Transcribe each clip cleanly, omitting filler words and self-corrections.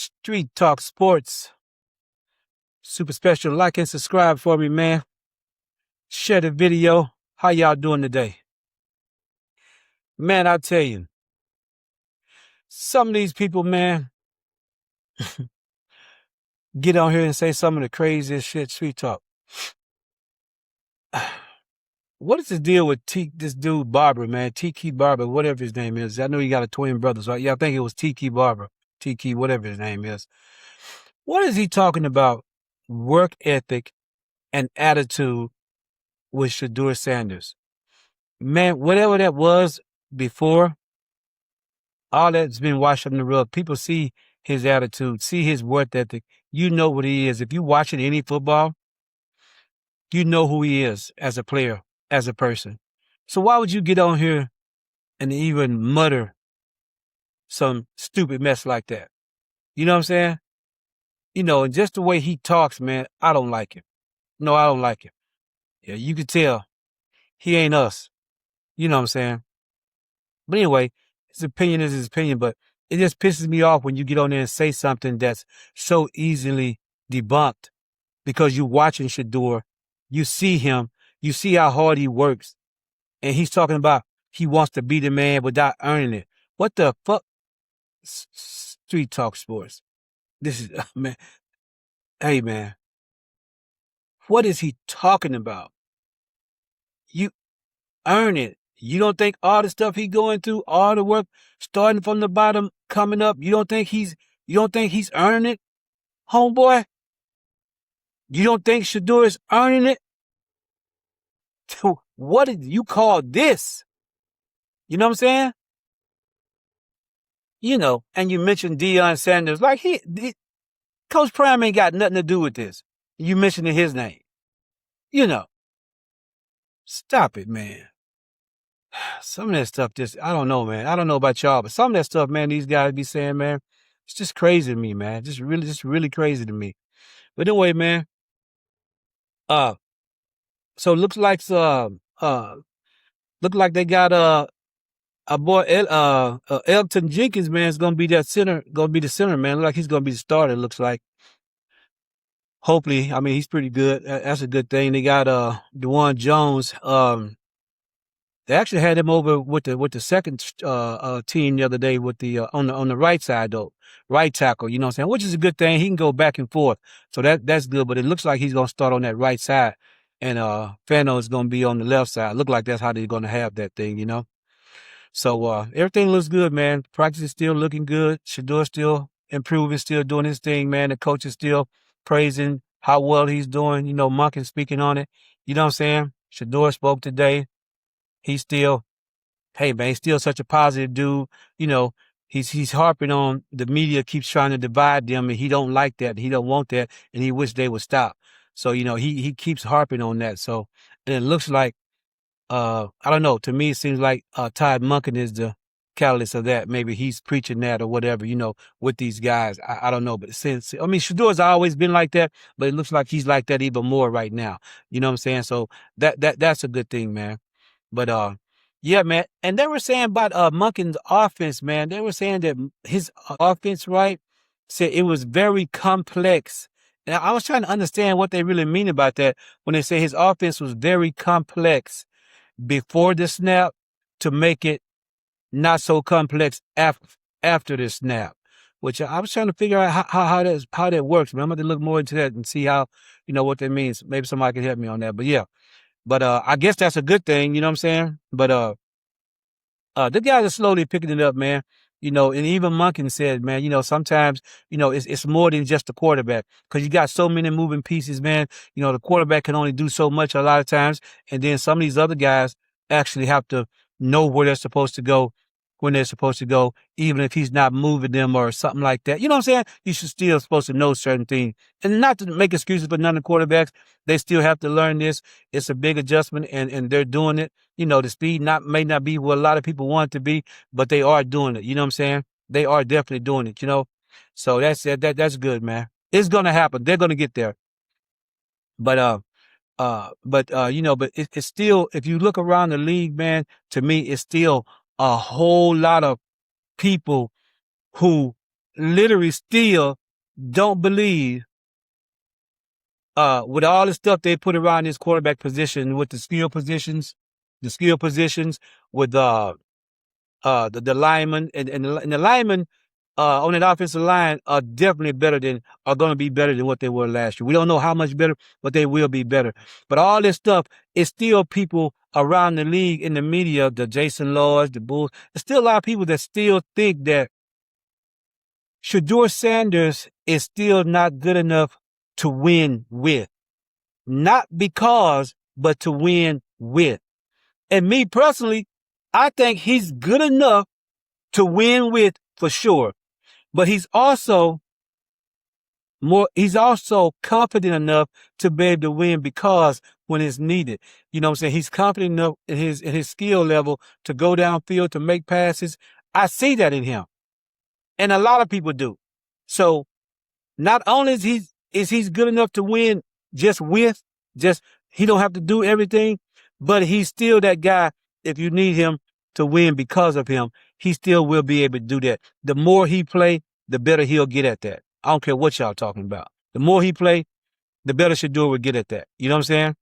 Street Talk Sports. Super special. Like and subscribe for me, man. Share the video. How y'all doing today? Man, I tell you, some of these people, man, get on here and say some of the craziest shit. Street Talk. What is the deal with this dude Barber, man? Tiki Barber, whatever his name is. I know he got a twin brother, so yeah, I think it was Tiki Barber. Tiki, whatever his name is. What is he talking about? Work ethic and attitude with Shedeur Sanders. Man, whatever that was before, all that's been washed up in the rug. People see his attitude, see his work ethic. You know what he is. If you're watching any football, you know who he is as a player, as a person. So why would you get on here and even mutter some stupid mess like that? You know what I'm saying? You know, and just the way he talks, man, I don't like him. No, I don't like him. Yeah, you can tell he ain't us. You know what I'm saying? But anyway, his opinion is his opinion, but it just pisses me off when you get on there and say something that's so easily debunked because you're watching Shedeur, you see him, you see how hard he works, and he's talking about he wants to be the man without earning it. What the fuck? Street Talk Sports. This is, man, hey, man, what is he talking about? You earn it. You don't think all the stuff he going through, all the work, starting from the bottom, coming up, you don't think he's earning it, homeboy? You don't think Shedeur is earning it? What did you call this? You know what I'm saying? You know, and you mentioned Deion Sanders, like Coach Prime ain't got nothing to do with this. You mentioning his name. You know, stop it, man. Some of that stuff I don't know, man. I don't know about y'all, but some of that stuff, man, these guys be saying, man, it's just crazy to me, man. Just really crazy to me. But anyway, man, so it looks like they got a boy Elton Jenkins, man, is gonna be the center, man. Look like he's gonna be the starter, looks like. Hopefully, I mean he's pretty good. That's a good thing. They got DeJuan Jones. They actually had him over with the second team the other day with the on the right side though, right tackle. You know what I'm saying? Which is a good thing. He can go back and forth, so that's good. But it looks like he's gonna start on that right side, and Fano is gonna be on the left side. Look like that's how they're gonna have that thing, you know. So everything looks good, man. Practice is still looking good. Shedeur still improving, still doing his thing, man. The coach is still praising how well he's doing. You know, Monken speaking on it. You know what I'm saying? Shedeur spoke today. He's still, hey man, he's still such a positive dude. You know, he's harping on the media keeps trying to divide them, and he don't like that. He don't want that, and he wish they would stop. So you know, he keeps harping on that. So and it looks like I don't know. To me, it seems like Todd Monken is the catalyst of that. Maybe he's preaching that or whatever, you know, with these guys. I don't know, but Shedeur's always been like that, but it looks like he's like that even more right now. You know what I'm saying? So that's a good thing, man. But yeah, man. And they were saying about Monken's offense, man. They were saying that his offense, right, said it was very complex. And I was trying to understand what they really mean about that when they say his offense was very complex before the snap to make it not so complex after the snap, which I was trying to figure out how that works, man. I'm going to look more into that and see how, you know, what that means. Maybe somebody can help me on that. But yeah, but I guess that's a good thing, you know what I'm saying? But the guys are slowly picking it up, man. You know, and even Monken said, man, you know, sometimes, you know, it's more than just the quarterback because you got so many moving pieces, man. You know, the quarterback can only do so much a lot of times. And then some of these other guys actually have to know where they're supposed to go when they're supposed to go, even if he's not moving them or something like that. You know what I'm saying? You should still supposed to know certain things. And not to make excuses for none of the quarterbacks. They still have to learn this. It's a big adjustment and they're doing it. You know, the speed may not be what a lot of people want it to be, but they are doing it. You know what I'm saying? They are definitely doing it, you know? So that's good, man. It's gonna happen. They're gonna get there. But you know, but it's still, if you look around the league, man, to me, it's still a whole lot of people who literally still don't believe, with all the stuff they put around this quarterback position, with the skill positions, with the linemen and the linemen on that offensive line are going to be better than what they were last year. We don't know how much better, but they will be better. But all this stuff is still people around the league in the media, the Jason Lords, the Bulls. There's still a lot of people that still think that Shedeur Sanders is still not good enough to win with. Not because, but to win with. And me personally, I think he's good enough to win with for sure. But he's also confident enough to be able to win because when it's needed. You know what I'm saying? He's confident enough in his skill level to go downfield, to make passes. I see that in him. And a lot of people do. So not only is he good enough to win just he don't have to do everything, but he's still that guy. If you need him to win because of him, he still will be able to do that. The more he play, the better he'll get at that. I don't care what y'all talking about. The more he play, the better Shedeur will get at that. You know what I'm saying?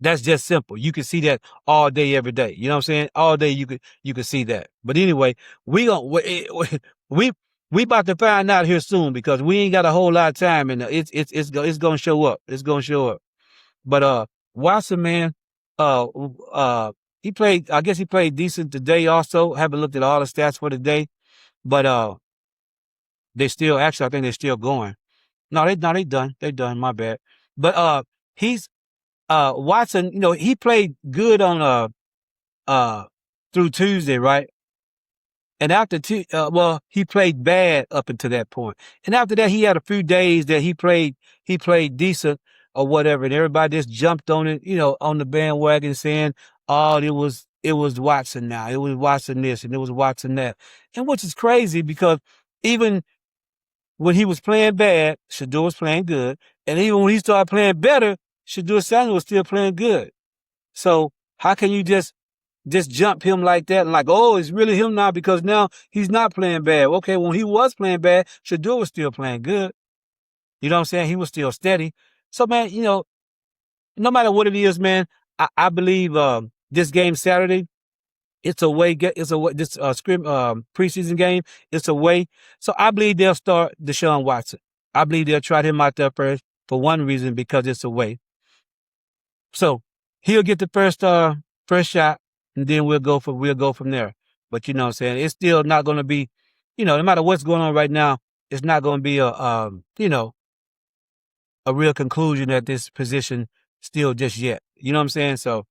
That's just simple. You can see that all day, every day. You know what I'm saying? All day you could see that. But anyway, we about to find out here soon because we ain't got a whole lot of time, and it's gonna show up. It's gonna show up. But Watson, man, he played. I guess he played decent today. Also, haven't looked at all the stats for today, but they still actually I think they're still going. No, they done. They done. My bad. But he's Watson. You know, he played good on through Tuesday, right? And after he played bad up until that point. And after that, he had a few days that he played decent or whatever. And everybody just jumped on it, you know, on the bandwagon saying, oh, it was Watson now. It was Watson this and it was Watson that. And which is crazy because even when he was playing bad, Shedeur was playing good. And even when he started playing better, Shedeur Sanders was still playing good. So how can you just jump him like that and like, oh, it's really him now because now he's not playing bad. Okay, when he was playing bad, Shedeur was still playing good. You know what I'm saying? He was still steady. So, man, you know, no matter what it is, man, I believe this game Saturday, it's a way. It's a way. This preseason game, it's a way. So I believe they'll start Deshaun Watson. I believe they'll try him out there first for one reason because it's a way. So he'll get the first shot, and then we'll go from there. But you know what I'm saying? It's still not going to be, you know, no matter what's going on right now, it's not going to be a real conclusion at this position still just yet. You know what I'm saying? So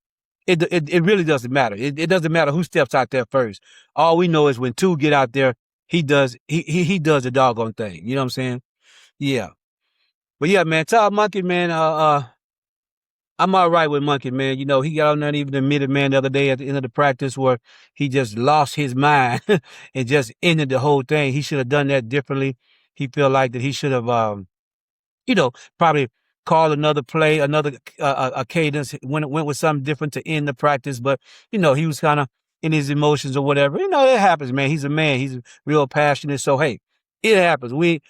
it really doesn't matter. It doesn't matter who steps out there first. All we know is when two get out there, he does the doggone thing. You know what I'm saying? Yeah. But yeah, man, Todd Monkey, man, I'm all right with Monkey, man. You know, he got on there and even admitted, man, the other day at the end of the practice where he just lost his mind and just ended the whole thing. He should have done that differently. He felt like that he should have, probably called another play, another a cadence, went with something different to end the practice. But, you know, he was kind of in his emotions or whatever. You know, it happens, man. He's a man. He's real passionate. So, hey, it happens. We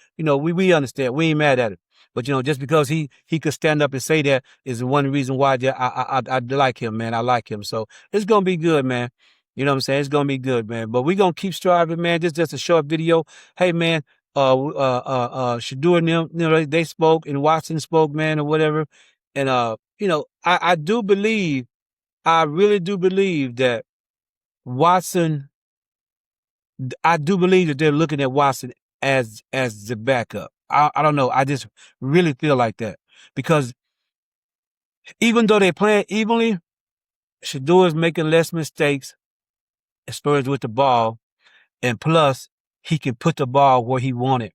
understand. We ain't mad at it. But, you know, just because he could stand up and say that is one reason why I like him, man. I like him. So it's going to be good, man. You know what I'm saying? It's going to be good, man. But we're going to keep striving, man. This is just a short video. Hey, man, Shedeur and them, you know, they spoke and Watson spoke, man, or whatever. And, you know, I really do believe that Watson, I do believe that they're looking at Watson as the backup. I don't know. I just really feel like that because even though they play evenly, Shedeur is making less mistakes as far as with the ball. And plus, he can put the ball where he wanted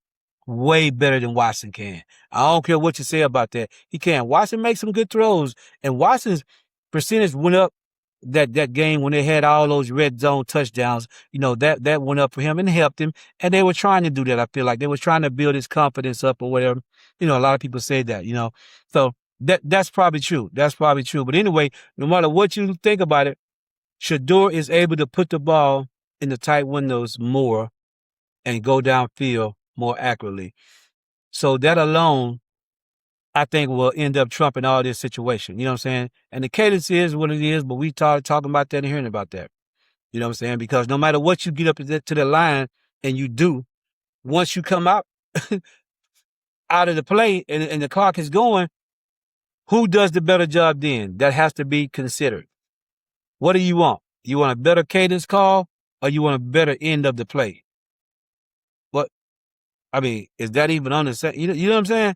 way better than Watson can. I don't care what you say about that. He can. Watson makes some good throws. And Watson's percentage went up that game when they had all those red zone touchdowns. You know, that went up for him and helped him. And they were trying to do that, I feel like. They were trying to build his confidence up or whatever. You know, a lot of people say that, you know. So that's probably true. That's probably true. But anyway, no matter what you think about it, Shedeur is able to put the ball in the tight windows more and go downfield more accurately. So that alone, I think, will end up trumping all this situation. You know what I'm saying? And the cadence is what it is, but we talking about that and hearing about that. You know what I'm saying? Because no matter what you get up to the line and you do, once you come out out of the play and the clock is going, who does the better job then? That has to be considered. What do you want? You want a better cadence call or you want a better end of the play? What? I mean, is that even on the set? You know what I'm saying?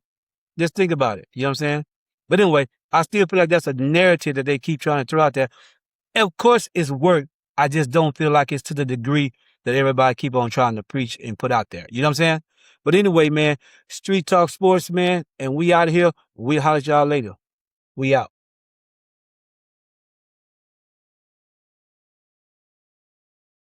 Just think about it. You know what I'm saying? But anyway, I still feel like that's a narrative that they keep trying to throw out there. And of course, it's work. I just don't feel like it's to the degree that everybody keep on trying to preach and put out there. You know what I'm saying? But anyway, man, Street Talk Sports, man, and we out of here. We'll holler at y'all later. We out.